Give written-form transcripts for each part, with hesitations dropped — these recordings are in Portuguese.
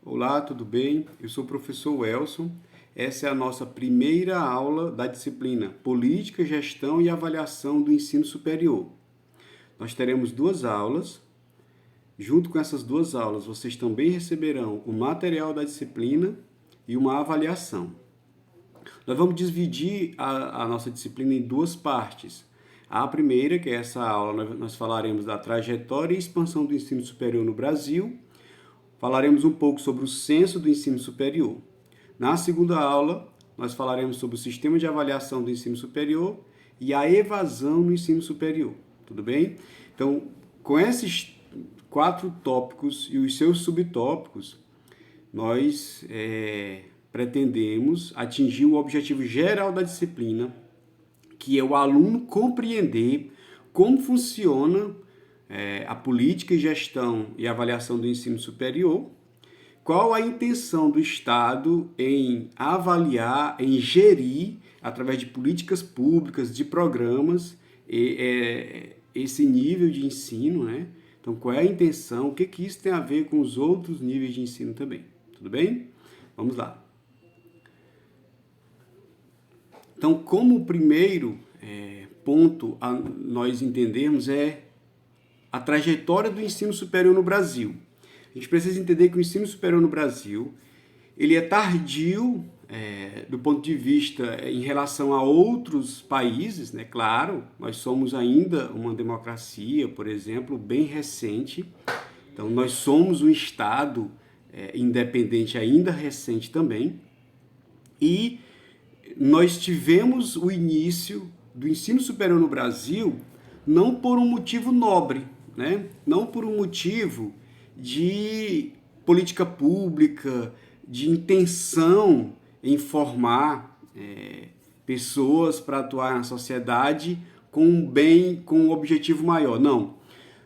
Olá, tudo bem? Eu sou o professor Welson. Essa é a nossa primeira aula da disciplina Política, Gestão e Avaliação do Ensino Superior. Nós teremos duas aulas. Junto com essas duas aulas, vocês também receberão o material da disciplina e uma avaliação. Nós vamos dividir a nossa disciplina em duas partes. A primeira, que é essa aula, nós falaremos da trajetória e expansão do ensino superior no Brasil. Falaremos um pouco sobre o censo do ensino superior. Na segunda aula, nós falaremos sobre o sistema de avaliação do ensino superior e a evasão no ensino superior. Tudo bem? Então, com esses 4 tópicos e os seus subtópicos, nós pretendemos atingir o objetivo geral da disciplina, que é o aluno compreender como funciona a política e gestão e avaliação do ensino superior, qual a intenção do Estado em avaliar, em gerir, através de políticas públicas, de programas, esse nível de ensino, né? Então, qual é a intenção, o que isso tem a ver com os outros níveis de ensino também, tudo bem? Vamos lá. Então, como primeiro ponto a nós entendermos é a trajetória do ensino superior no Brasil. A gente precisa entender que o ensino superior no Brasil ele é tardio do ponto de vista em relação a outros países, né? Claro, nós somos ainda uma democracia, por exemplo, bem recente. Então, nós somos um Estado independente ainda recente também. E nós tivemos o início do ensino superior no Brasil não por um motivo nobre, né? Não por um motivo de política pública, de intenção em formar pessoas para atuar na sociedade com um bem, com um objetivo maior. Não.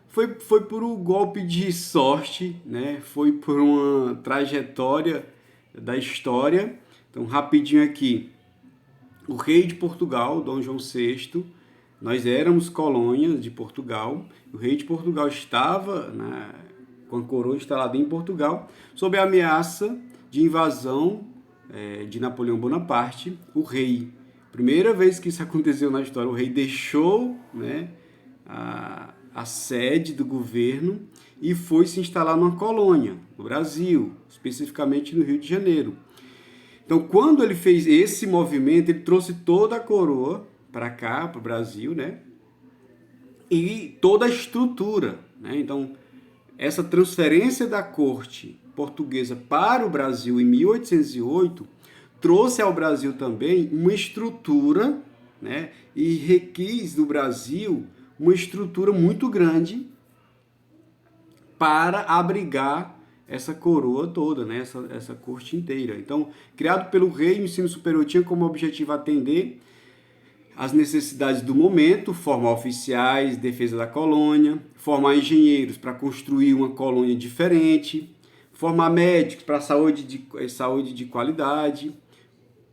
Foi por um golpe de sorte, né? Foi por uma trajetória da história. Então, rapidinho aqui. O rei de Portugal, Dom João VI, nós éramos colônias de Portugal. O rei de Portugal estava com a coroa instalada em Portugal, sob a ameaça de invasão de Napoleão Bonaparte. O rei, primeira vez que isso aconteceu na história, o rei deixou a sede do governo e foi se instalar numa colônia, no Brasil, especificamente no Rio de Janeiro. Então, quando ele fez esse movimento, ele trouxe toda a coroa para cá, para o Brasil, né? E toda a estrutura, né? Então, essa transferência da corte portuguesa para o Brasil em 1808 trouxe ao Brasil também uma estrutura, né? E requis do Brasil uma estrutura muito grande para abrigar essa coroa toda, né? essa corte inteira. Então, criado pelo rei, o ensino superior tinha como objetivo atender as necessidades do momento, formar oficiais, defesa da colônia, formar engenheiros para construir uma colônia diferente, formar médicos para saúde de qualidade,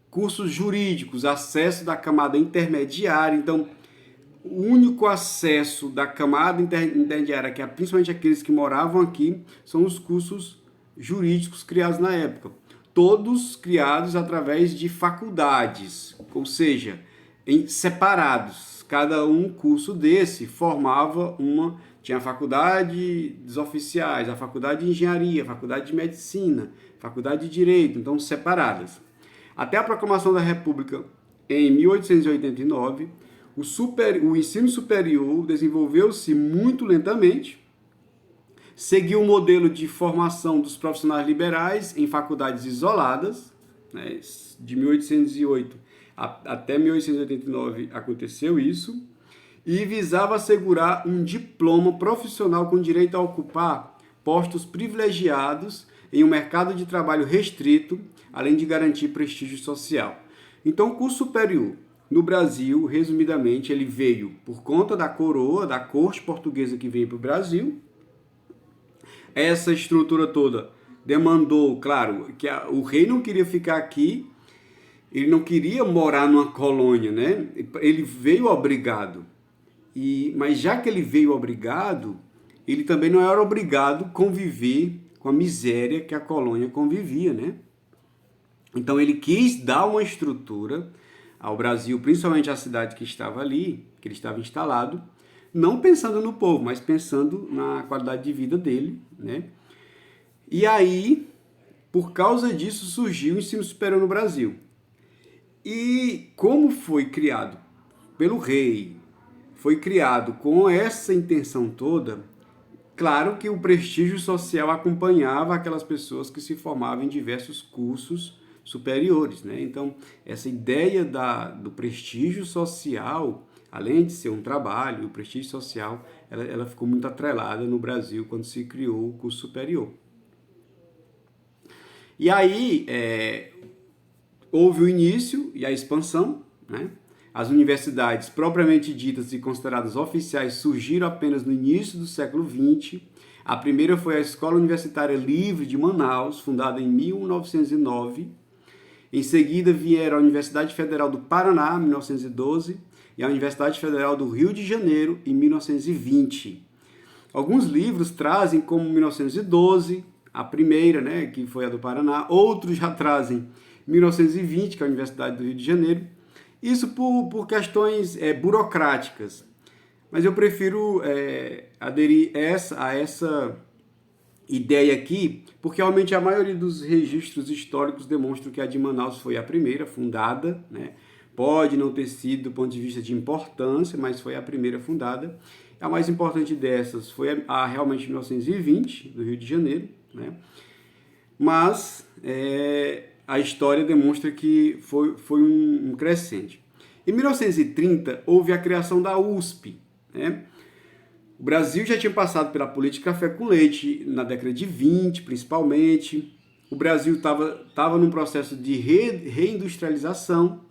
cursos jurídicos, acesso da camada intermediária. Então, o único acesso da camada intermediária, que é principalmente aqueles que moravam aqui, são os cursos jurídicos criados na época. Todos criados através de faculdades, ou seja, separados. Cada um curso desse formava tinha a faculdade dos oficiais, a faculdade de engenharia, a faculdade de medicina, a faculdade de direito, então separadas. Até a proclamação da República em 1889, o ensino superior desenvolveu-se muito lentamente, seguiu o modelo de formação dos profissionais liberais em faculdades isoladas, né? De 1808 até 1889 aconteceu isso, e visava assegurar um diploma profissional com direito a ocupar postos privilegiados em um mercado de trabalho restrito, além de garantir prestígio social. Então, o curso superior no Brasil, resumidamente, ele veio por conta da coroa, da corte portuguesa que veio para o Brasil. Essa estrutura toda demandou, claro, que o rei não queria ficar aqui, ele não queria morar numa colônia, né? Ele veio obrigado. Mas já que ele veio obrigado, ele também não era obrigado a conviver com a miséria que a colônia convivia, né? Então ele quis dar uma estrutura ao Brasil, principalmente à cidade que estava ali, que ele estava instalado, não pensando no povo, mas pensando na qualidade de vida dele, né? E aí, por causa disso, surgiu o ensino superior no Brasil. E como foi criado pelo rei, foi criado com essa intenção toda, claro que o prestígio social acompanhava aquelas pessoas que se formavam em diversos cursos superiores, né? Então, essa ideia do prestígio social, além de ser um trabalho, o prestígio social, ela ficou muito atrelada no Brasil quando se criou o curso superior. E aí, houve o início e a expansão, né? As universidades propriamente ditas e consideradas oficiais surgiram apenas no início do século XX. A primeira foi a Escola Universitária Livre de Manaus, fundada em 1909. Em seguida vieram a Universidade Federal do Paraná, em 1912, e a Universidade Federal do Rio de Janeiro, em 1920. Alguns livros trazem como 1912, a primeira, né, que foi a do Paraná. Outros já trazem 1920, que é a Universidade do Rio de Janeiro. Isso por questões burocráticas. Mas eu prefiro aderir a essa ideia aqui, porque realmente a maioria dos registros históricos demonstram que a de Manaus foi a primeira fundada, né? Pode não ter sido do ponto de vista de importância, mas foi a primeira fundada. A mais importante dessas foi realmente 1920, do Rio de Janeiro, né? Mas a história demonstra que foi um crescente. Em 1930, houve a criação da USP, né? O Brasil já tinha passado pela política café com leite na década de 20, principalmente. O Brasil estava num processo de reindustrialização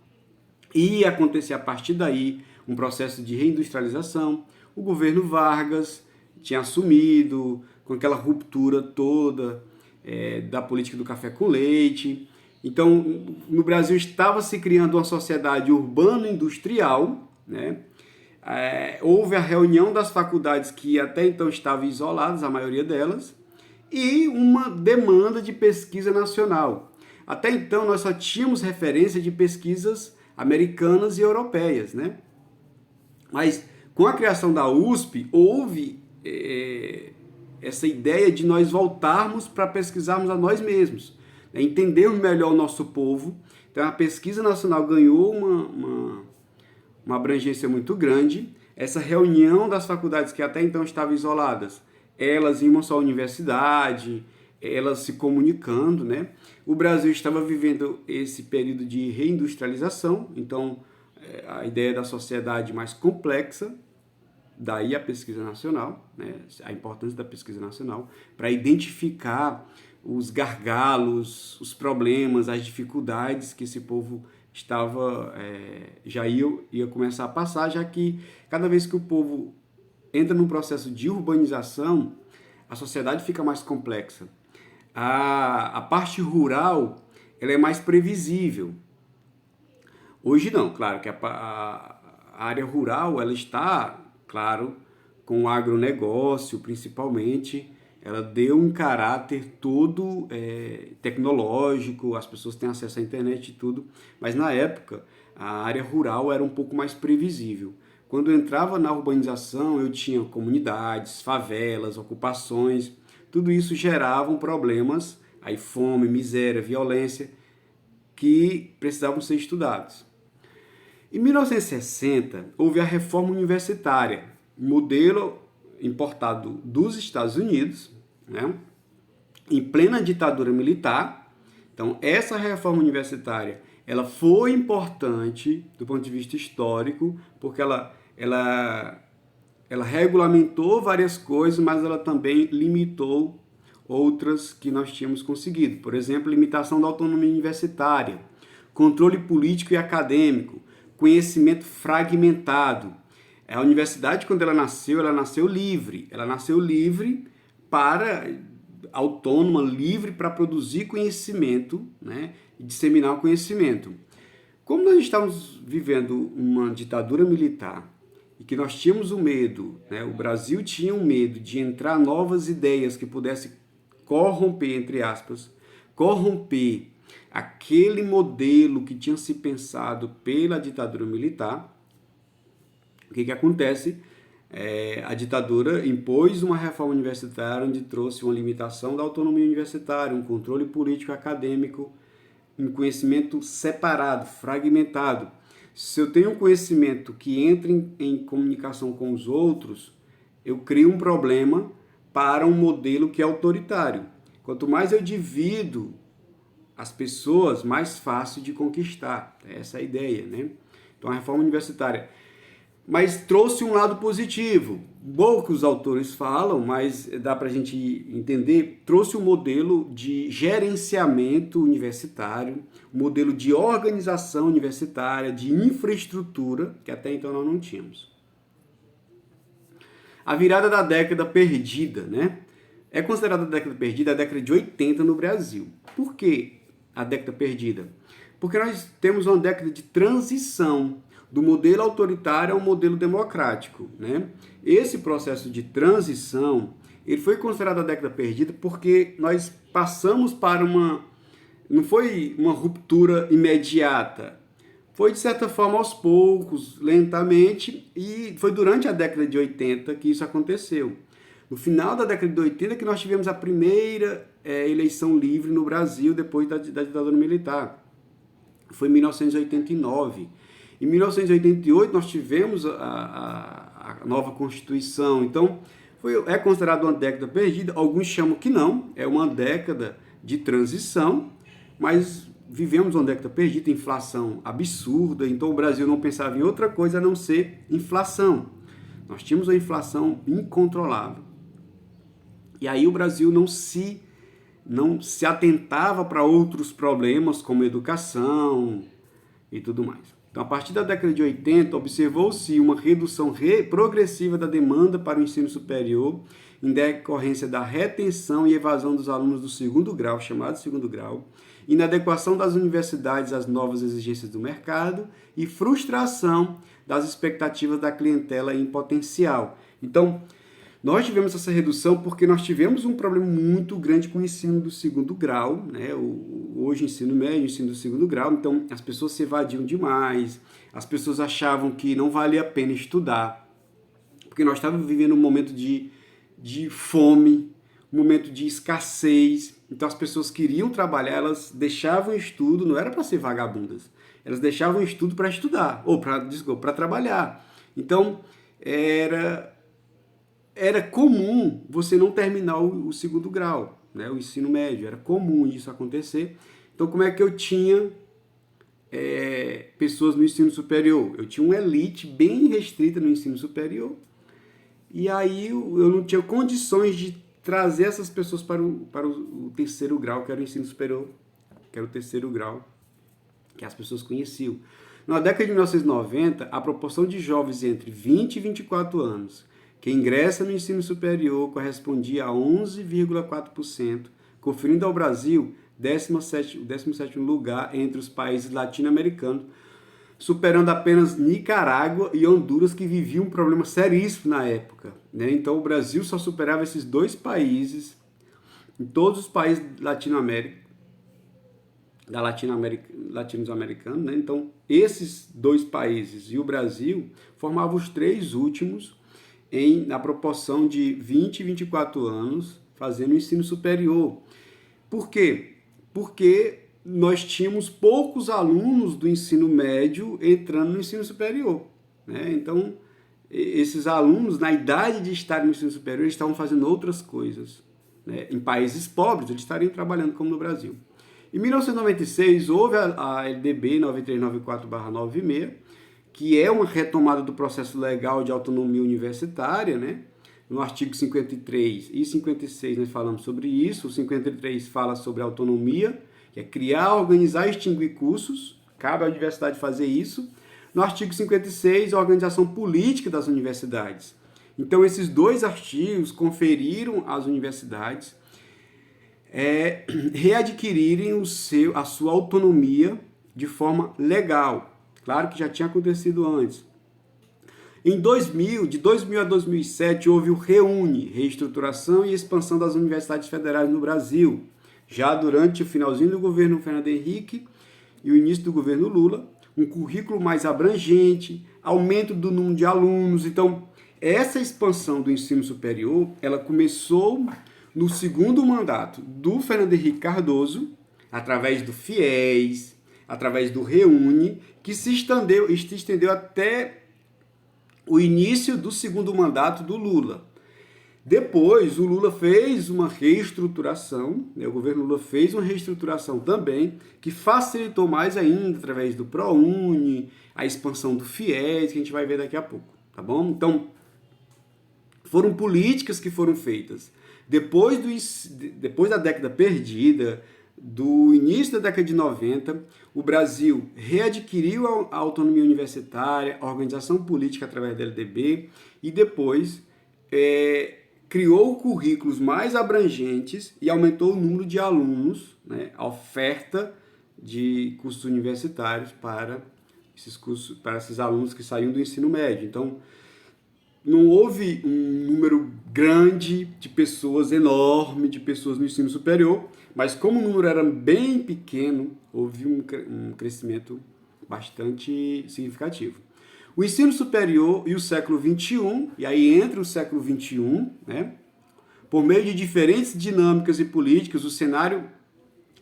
e ia acontecer a partir daí um processo de reindustrialização. O governo Vargas tinha assumido com aquela ruptura toda da política do café com leite. Então, no Brasil estava se criando uma sociedade urbano-industrial, né? Houve a reunião das faculdades que até então estavam isoladas, a maioria delas, e uma demanda de pesquisa nacional. Até então nós só tínhamos referência de pesquisas americanas e europeias, né? Mas com a criação da USP, houve essa ideia de nós voltarmos para pesquisarmos a nós mesmos, né? Entendermos melhor o nosso povo. Então a pesquisa nacional ganhou uma abrangência muito grande. Essa reunião das faculdades que até então estavam isoladas, elas em uma só universidade, elas se comunicando, né? O Brasil estava vivendo esse período de reindustrialização, então a ideia da sociedade mais complexa, daí a pesquisa nacional, né? A importância da pesquisa nacional, para identificar os gargalos, os problemas, as dificuldades que esse povo já ia começar a passar, já que cada vez que o povo entra num processo de urbanização, a sociedade fica mais complexa. A parte rural, ela é mais previsível. Hoje não, claro que a área rural, ela está, claro, com o agronegócio principalmente, ela deu um caráter todo tecnológico, as pessoas têm acesso à internet e tudo, mas na época a área rural era um pouco mais previsível. Quando eu entrava na urbanização, eu tinha comunidades, favelas, ocupações, tudo isso geravam problemas, aí fome, miséria, violência, que precisavam ser estudados. Em 1960, houve a reforma universitária, um modelo importado dos Estados Unidos, né, em plena ditadura militar. Então, essa reforma universitária ela foi importante do ponto de vista histórico, porque ela regulamentou várias coisas, mas ela também limitou outras que nós tínhamos conseguido. Por exemplo, limitação da autonomia universitária, controle político e acadêmico, conhecimento fragmentado. A universidade, quando ela nasceu livre. Ela nasceu livre autônoma, livre para produzir conhecimento, né, e disseminar o conhecimento. Como nós estávamos vivendo uma ditadura militar e que nós tínhamos o medo, né, o Brasil tinha um medo de entrar novas ideias que pudessem corromper, entre aspas, corromper aquele modelo que tinha se pensado pela ditadura militar, o que acontece? A ditadura impôs uma reforma universitária onde trouxe uma limitação da autonomia universitária, um controle político acadêmico, um conhecimento separado, fragmentado. Se eu tenho um conhecimento que entra em comunicação com os outros, eu crio um problema para um modelo que é autoritário. Quanto mais eu divido as pessoas, mais fácil de conquistar. Essa é a ideia, né? Então, a reforma universitária. Mas trouxe um lado positivo. Poucos autores falam, mas dá para a gente entender. Trouxe um modelo de gerenciamento universitário, um modelo de organização universitária, de infraestrutura, que até então nós não tínhamos. A virada da década perdida, né? É considerada a década perdida a década de 80 no Brasil. Por que a década perdida? Porque nós temos uma década de transição do modelo autoritário ao modelo democrático, né? Esse processo de transição, ele foi considerado a década perdida porque nós passamos para não foi uma ruptura imediata, foi de certa forma aos poucos, lentamente, e foi durante a década de 80 que isso aconteceu. No final da década de 80 que nós tivemos a primeira eleição livre no Brasil depois da ditadura militar. Foi em 1989. Em 1988 nós tivemos a nova Constituição. Então, é considerado uma década perdida. Alguns chamam que não, é uma década de transição, mas vivemos uma década perdida, inflação absurda. Então, o Brasil não pensava em outra coisa a não ser inflação. Nós tínhamos uma inflação incontrolável. E aí o Brasil não se atentava para outros problemas, como educação e tudo mais. Então, a partir da década de 80, observou-se uma redução progressiva da demanda para o ensino superior, em decorrência da retenção e evasão dos alunos do segundo grau, chamado segundo grau, inadequação das universidades às novas exigências do mercado e frustração das expectativas da clientela em potencial. Então, nós tivemos essa redução porque nós tivemos um problema muito grande com o ensino do segundo grau, né? Hoje ensino médio, ensino do segundo grau, então as pessoas se evadiam demais, as pessoas achavam que não valia a pena estudar, porque nós estávamos vivendo um momento de fome, um momento de escassez, então as pessoas queriam trabalhar, elas deixavam o estudo, não era para ser vagabundas, elas deixavam o estudo para estudar, ou para trabalhar. Então, era comum você não terminar o segundo grau, né? O ensino médio, era comum isso acontecer. Então, como é que eu tinha pessoas no ensino superior? Eu tinha uma elite bem restrita no ensino superior, e aí eu não tinha condições de trazer essas pessoas para o terceiro grau, que era o ensino superior, que era o terceiro grau, que as pessoas conheciam. Na década de 1990, a proporção de jovens entre 20 e 24 anos que ingressa no ensino superior correspondia a 11,4%, conferindo ao Brasil o 17º lugar entre os países latino-americanos, superando apenas Nicarágua e Honduras, que viviam um problema seríssimo na época, né? Então, o Brasil só superava esses dois países em todos os países latino-americanos, né? Então, esses dois países e o Brasil formavam os três últimos na proporção de 20 e 24 anos fazendo o ensino superior. Por quê? Porque nós tínhamos poucos alunos do ensino médio entrando no ensino superior, né? Então, esses alunos, na idade de estar no ensino superior, eles estavam fazendo outras coisas, né? Em países pobres, eles estariam trabalhando como no Brasil. Em 1996, houve a LDB 9394/96, que é uma retomada do processo legal de autonomia universitária, né? No artigo 53 e 56 nós falamos sobre isso. O 53 fala sobre autonomia, que é criar, organizar e extinguir cursos. Cabe à universidade fazer isso. No artigo 56, a organização política das universidades. Então, esses dois artigos conferiram às universidades readquirirem a sua autonomia de forma legal. Claro que já tinha acontecido antes. Em 2000, de 2000 a 2007, houve o REUNE, Reestruturação e Expansão das Universidades Federais no Brasil, já durante o finalzinho do governo Fernando Henrique e o início do governo Lula, um currículo mais abrangente, aumento do número de alunos. Então, essa expansão do ensino superior, ela começou no segundo mandato do Fernando Henrique Cardoso, através do FIES, através do REUNE, que se estendeu até o início do segundo mandato do Lula. Depois, o Lula fez uma reestruturação, né? O governo Lula fez uma reestruturação também, que facilitou mais ainda, através do ProUni, a expansão do FIES, que a gente vai ver daqui a pouco, tá bom? Então, foram políticas que foram feitas. Depois da década perdida, do início da década de 90, o Brasil readquiriu a autonomia universitária, a organização política através da LDB, e depois criou currículos mais abrangentes e aumentou o número de alunos, né, a oferta de cursos universitários para esses alunos que saíam do ensino médio. Então, não houve um número grande de pessoas, enorme de pessoas no ensino superior, mas como o número era bem pequeno, houve um crescimento bastante significativo. O ensino superior e o século XXI, e aí entra o século XXI, né? Por meio de diferentes dinâmicas e políticas, o cenário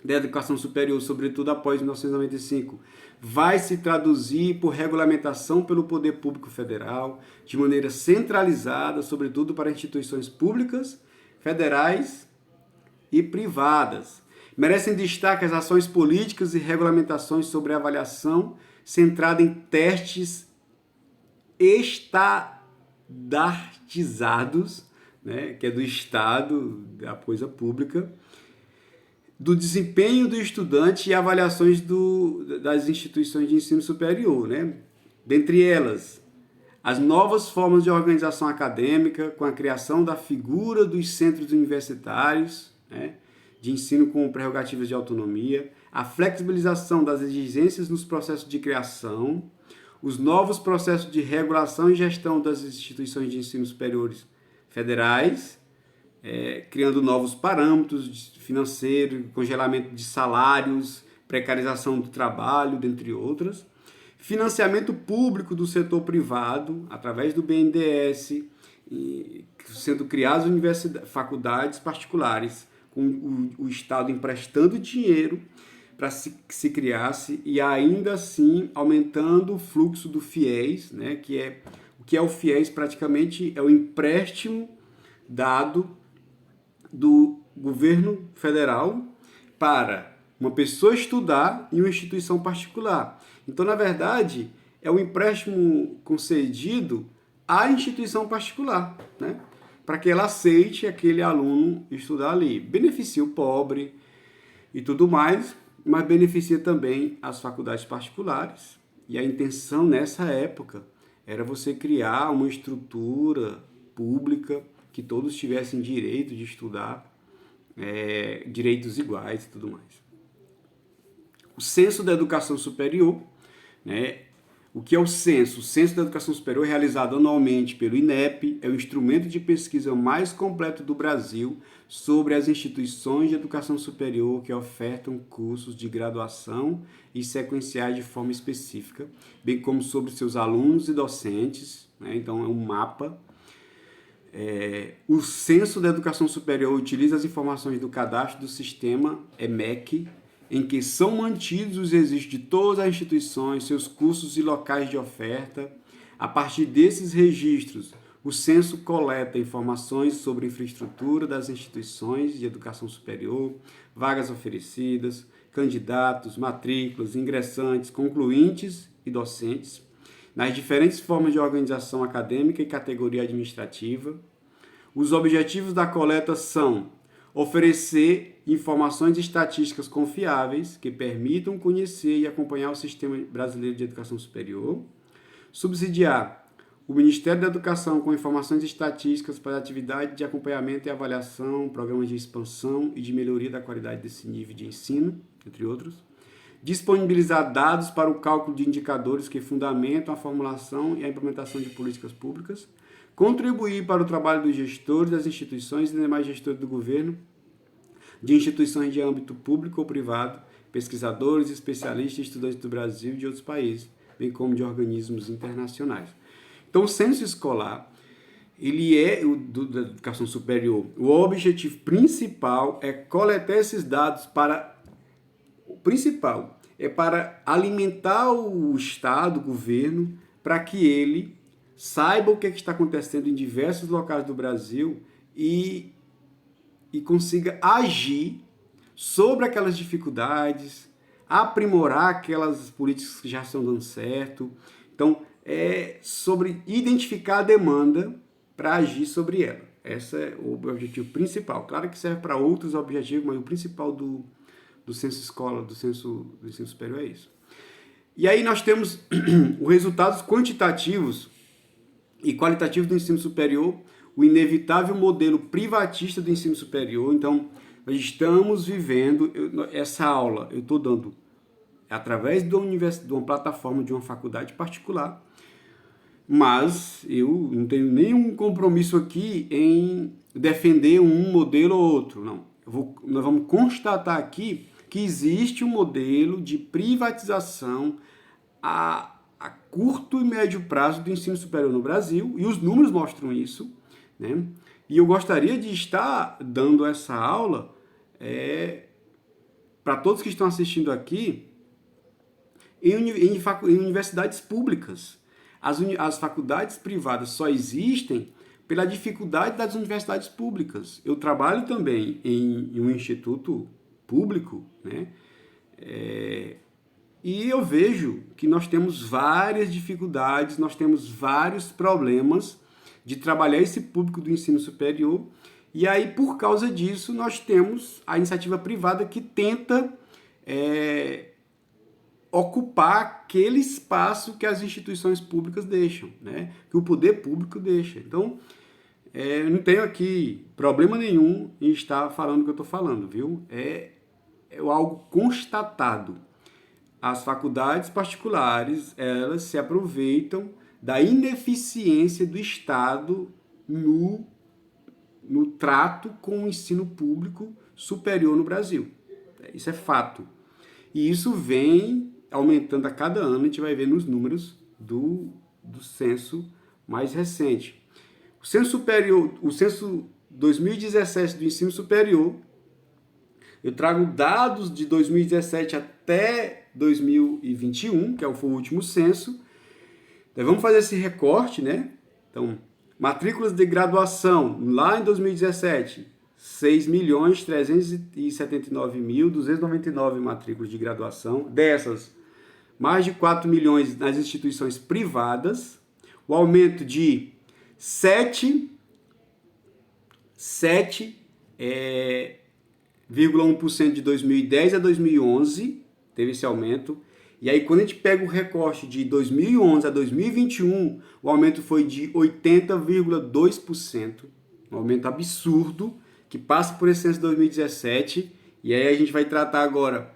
da educação superior, sobretudo após 1995, vai se traduzir por regulamentação pelo poder público federal, de maneira centralizada, sobretudo para instituições públicas, federais e privadas. Merecem destaque as ações políticas e regulamentações sobre a avaliação centrada em testes estandartizados, né, que é do Estado, da coisa pública, do desempenho do estudante e avaliações das instituições de ensino superior, né? Dentre elas, as novas formas de organização acadêmica, com a criação da figura dos centros universitários, né, de ensino com prerrogativas de autonomia, a flexibilização das exigências nos processos de criação, os novos processos de regulação e gestão das instituições de ensino superiores federais, criando novos parâmetros financeiros, congelamento de salários, precarização do trabalho, dentre outras. Financiamento público do setor privado, através do BNDES, sendo criadas faculdades particulares, com o Estado emprestando dinheiro para que se criasse, e ainda assim aumentando o fluxo do FIES, né, o que é o FIES? Praticamente é o empréstimo dado do governo federal para uma pessoa estudar em uma instituição particular. Então, na verdade, é um empréstimo concedido à instituição particular, né, para que ela aceite aquele aluno estudar ali. Beneficia o pobre e tudo mais, mas beneficia também as faculdades particulares. E a intenção nessa época era você criar uma estrutura pública que todos tivessem direito de estudar, direitos iguais e tudo mais. O Censo da Educação Superior, né? O que é o censo? O Censo da Educação Superior é realizado anualmente pelo INEP, é o instrumento de pesquisa mais completo do Brasil sobre as instituições de educação superior que ofertam cursos de graduação e sequenciais de forma específica, bem como sobre seus alunos e docentes, né? Então é um mapa. O Censo da Educação Superior utiliza as informações do cadastro do sistema EMEC, em que são mantidos os registros de todas as instituições, seus cursos e locais de oferta. A partir desses registros, o censo coleta informações sobre a infraestrutura das instituições de educação superior, vagas oferecidas, candidatos, matrículas, ingressantes, concluintes e docentes, nas diferentes formas de organização acadêmica e categoria administrativa. Os objetivos da coleta são oferecer informações estatísticas confiáveis que permitam conhecer e acompanhar o sistema brasileiro de educação superior, subsidiar o Ministério da Educação com informações estatísticas para atividade de acompanhamento e avaliação, programas de expansão e de melhoria da qualidade desse nível de ensino, entre outros, disponibilizar dados para o cálculo de indicadores que fundamentam a formulação e a implementação de políticas públicas, contribuir para o trabalho dos gestores das instituições e demais gestores do governo, de instituições de âmbito público ou privado, pesquisadores, especialistas e estudantes do Brasil e de outros países, bem como de organismos internacionais. Então, o censo escolar, ele é da educação superior. O objetivo principal é coletar esses dados para... O principal é para alimentar o Estado, o governo, para que ele saiba o que está acontecendo em diversos locais do Brasil e consiga agir sobre aquelas dificuldades, aprimorar aquelas políticas que já estão dando certo. Então, é sobre identificar a demanda para agir sobre ela. Esse é o objetivo principal. Claro que serve para outros objetivos, mas o principal do censo escola, do ensino superior é isso. E aí nós temos os resultados quantitativos e qualitativos do ensino superior, o inevitável modelo privatista do ensino superior. Então, nós estamos vivendo essa aula, eu estou dando através de uma plataforma de uma faculdade particular, mas eu não tenho nenhum compromisso aqui em defender um modelo ou outro, não. Nós vamos constatar aqui que existe um modelo de privatização a curto e médio prazo do ensino superior no Brasil, e os números mostram isso, né? E eu gostaria de estar dando essa aula para todos que estão assistindo aqui em universidades públicas. As faculdades privadas só existem pela dificuldade das universidades públicas. Eu trabalho também em um instituto público, né? E eu vejo que nós temos várias dificuldades, nós temos vários problemas de trabalhar esse público do ensino superior. E aí, por causa disso, nós temos a iniciativa privada que tenta ocupar aquele espaço que as instituições públicas deixam, né? Que o poder público deixa. Então, eu não tenho aqui problema nenhum em estar falando o que eu estou falando, viu? É algo constatado. As faculdades particulares, elas se aproveitam da ineficiência do Estado no trato com o ensino público superior no Brasil. Isso é fato. E isso vem aumentando a cada ano, a gente vai ver nos números do censo mais recente. O censo 2017 do ensino superior, eu trago dados de 2017 até 2021, que foi o último censo. Então, vamos fazer esse recorte, né? Então, matrículas de graduação, lá em 2017, 6.379.299 matrículas de graduação. Dessas, mais de 4 milhões nas instituições privadas. O aumento de 7,1% de 2010 a 2011, teve esse aumento. E aí, quando a gente pega o recorte de 2011 a 2021, o aumento foi de 80,2%. Um aumento absurdo, que passa por esse censo de 2017. E aí a gente vai tratar agora,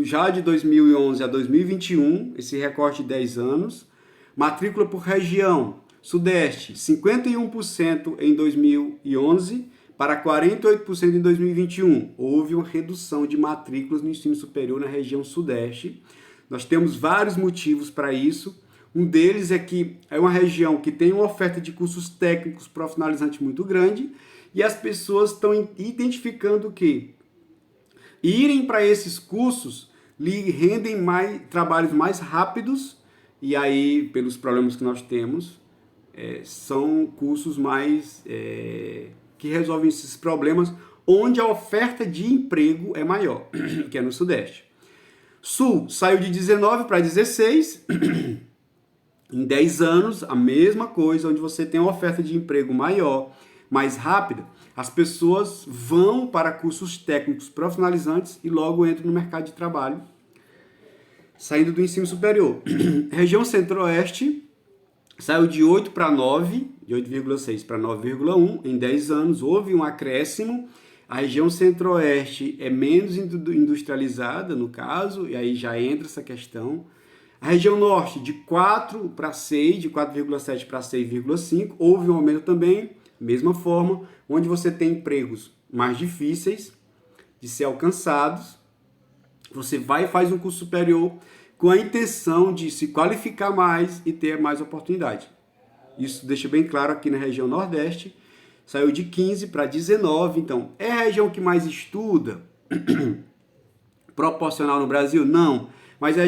já de 2011 a 2021, esse recorte de 10 anos. Matrícula por região, Sudeste, 51% em 2011 para 48% em 2021. Houve uma redução de matrículas no ensino superior na região Sudeste. Nós temos vários motivos para isso. Um deles é que é uma região que tem uma oferta de cursos técnicos profissionalizantes muito grande e as pessoas estão identificando que irem para esses cursos lhe rendem trabalhos mais rápidos e aí, pelos problemas que nós temos, são cursos mais que resolvem esses problemas onde a oferta de emprego é maior, que é no Sudeste. Sul saiu de 19 para 16, em 10 anos, a mesma coisa, onde você tem uma oferta de emprego maior, mais rápida, as pessoas vão para cursos técnicos profissionalizantes e logo entram no mercado de trabalho, saindo do ensino superior. Região Centro-Oeste saiu de 8 para 9, de 8,6 para 9,1, em 10 anos, houve um acréscimo. A região centro-oeste é menos industrializada, no caso, e aí já entra essa questão. A região norte, de 4 para 6, de 4,7 para 6,5, houve um aumento também, mesma forma, onde você tem empregos mais difíceis de ser alcançados. Você vai e faz um curso superior com a intenção de se qualificar mais e ter mais oportunidade. Isso deixa bem claro aqui na região nordeste. Saiu de 15 para 19, então é a região que mais estuda proporcional no Brasil? Não, mas é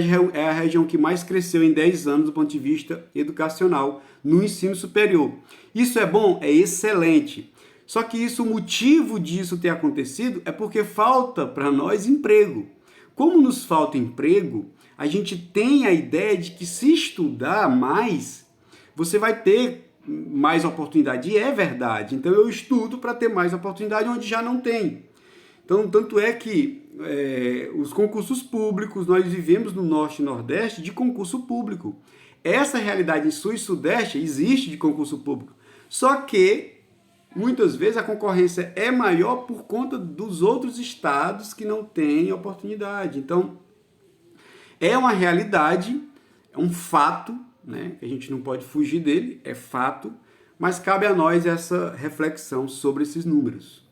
a região que mais cresceu em 10 anos do ponto de vista educacional no ensino superior. Isso é bom? É excelente. Só que o motivo disso ter acontecido é porque falta para nós emprego. Como nos falta emprego, a gente tem a ideia de que se estudar mais, você vai ter mais oportunidade. E é verdade. Então eu estudo para ter mais oportunidade onde já não tem. Então, tanto é que os concursos públicos, nós vivemos no Norte e Nordeste de concurso público. Essa realidade em Sul e Sudeste existe de concurso público. Só que, muitas vezes, a concorrência é maior por conta dos outros estados que não têm oportunidade. Então, é uma realidade, é um fato, né? A gente não pode fugir dele, é fato, mas cabe a nós essa reflexão sobre esses números.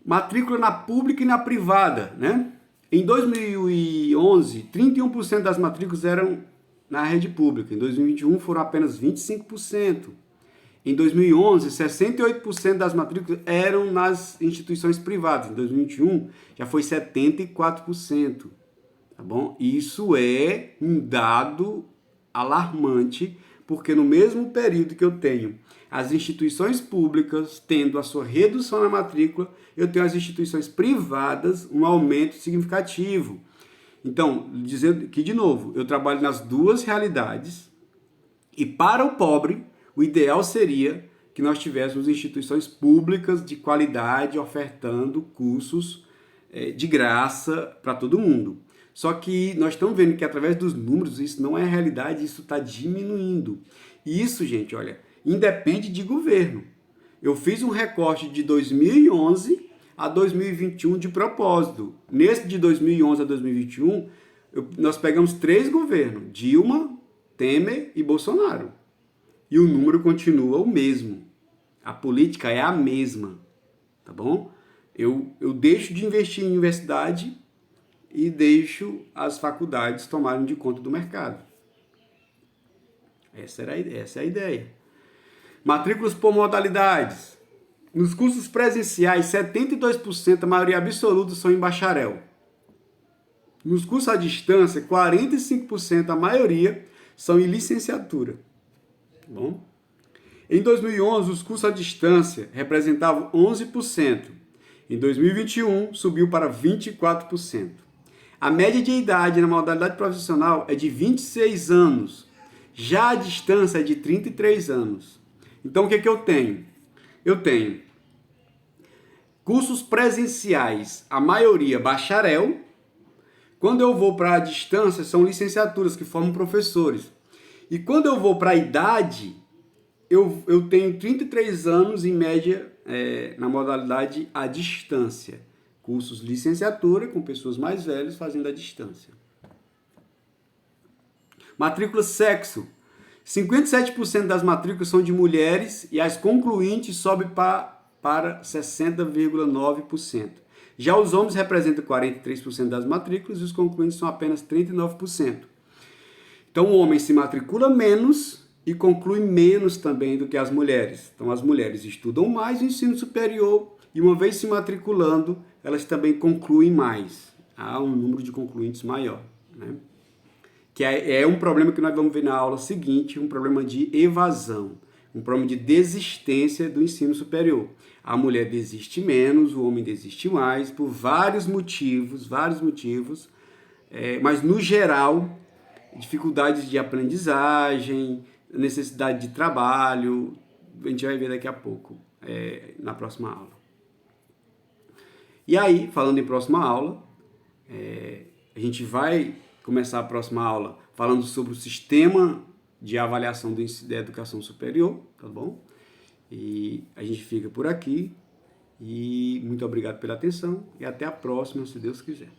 Matrícula na pública e na privada, né? Em 2011, 31% das matrículas eram na rede pública. Em 2021 foram apenas 25%. Em 2011, 68% das matrículas eram nas instituições privadas. Em 2021 já foi 74%. Tá bom? Isso é um dado alarmante, porque no mesmo período que eu tenho as instituições públicas tendo a sua redução na matrícula, eu tenho as instituições privadas um aumento significativo. Então, dizendo que, de novo, eu trabalho nas duas realidades e para o pobre, o ideal seria que nós tivéssemos instituições públicas de qualidade ofertando cursos de graça para todo mundo. Só que nós estamos vendo que através dos números isso não é realidade, isso está diminuindo. E isso, gente, olha, independe de governo. Eu fiz um recorte de 2011 a 2021 de propósito. Nesse de 2011 a 2021, nós pegamos 3 governos, Dilma, Temer e Bolsonaro. E o número continua o mesmo. A política é a mesma, tá bom? Eu deixo de investir em universidade e deixo as faculdades tomarem de conta do mercado. Essa é a ideia. Matrículas por modalidades. Nos cursos presenciais, 72%, a maioria absoluta, são em bacharel. Nos cursos à distância, 45%, a maioria, são em licenciatura. Tá bom? Em 2011, os cursos à distância representavam 11%. Em 2021, subiu para 24%. A média de idade na modalidade profissional é de 26 anos. Já a distância é de 33 anos. Então, o que eu tenho? Eu tenho cursos presenciais, a maioria bacharel. Quando eu vou para a distância, são licenciaturas que formam professores. E quando eu vou para a idade, eu tenho 33 anos, em média, na modalidade à distância. Cursos de licenciatura com pessoas mais velhas fazendo à distância. Matrícula sexo. 57% das matrículas são de mulheres e as concluintes sobem para 60,9%. Já os homens representam 43% das matrículas e os concluintes são apenas 39%. Então o homem se matricula menos e conclui menos também do que as mulheres. Então as mulheres estudam mais o ensino superior e uma vez se matriculando, elas também concluem mais. Há um número de concluintes maior, né? Que é um problema que nós vamos ver na aula seguinte, um problema de evasão, um problema de desistência do ensino superior. A mulher desiste menos, o homem desiste mais, por vários motivos, mas no geral, dificuldades de aprendizagem, necessidade de trabalho, a gente vai ver daqui a pouco, na próxima aula. E aí, falando em próxima aula, a gente vai começar a próxima aula falando sobre o sistema de avaliação da educação superior, tá bom? E a gente fica por aqui E muito obrigado pela atenção e até a próxima, se Deus quiser.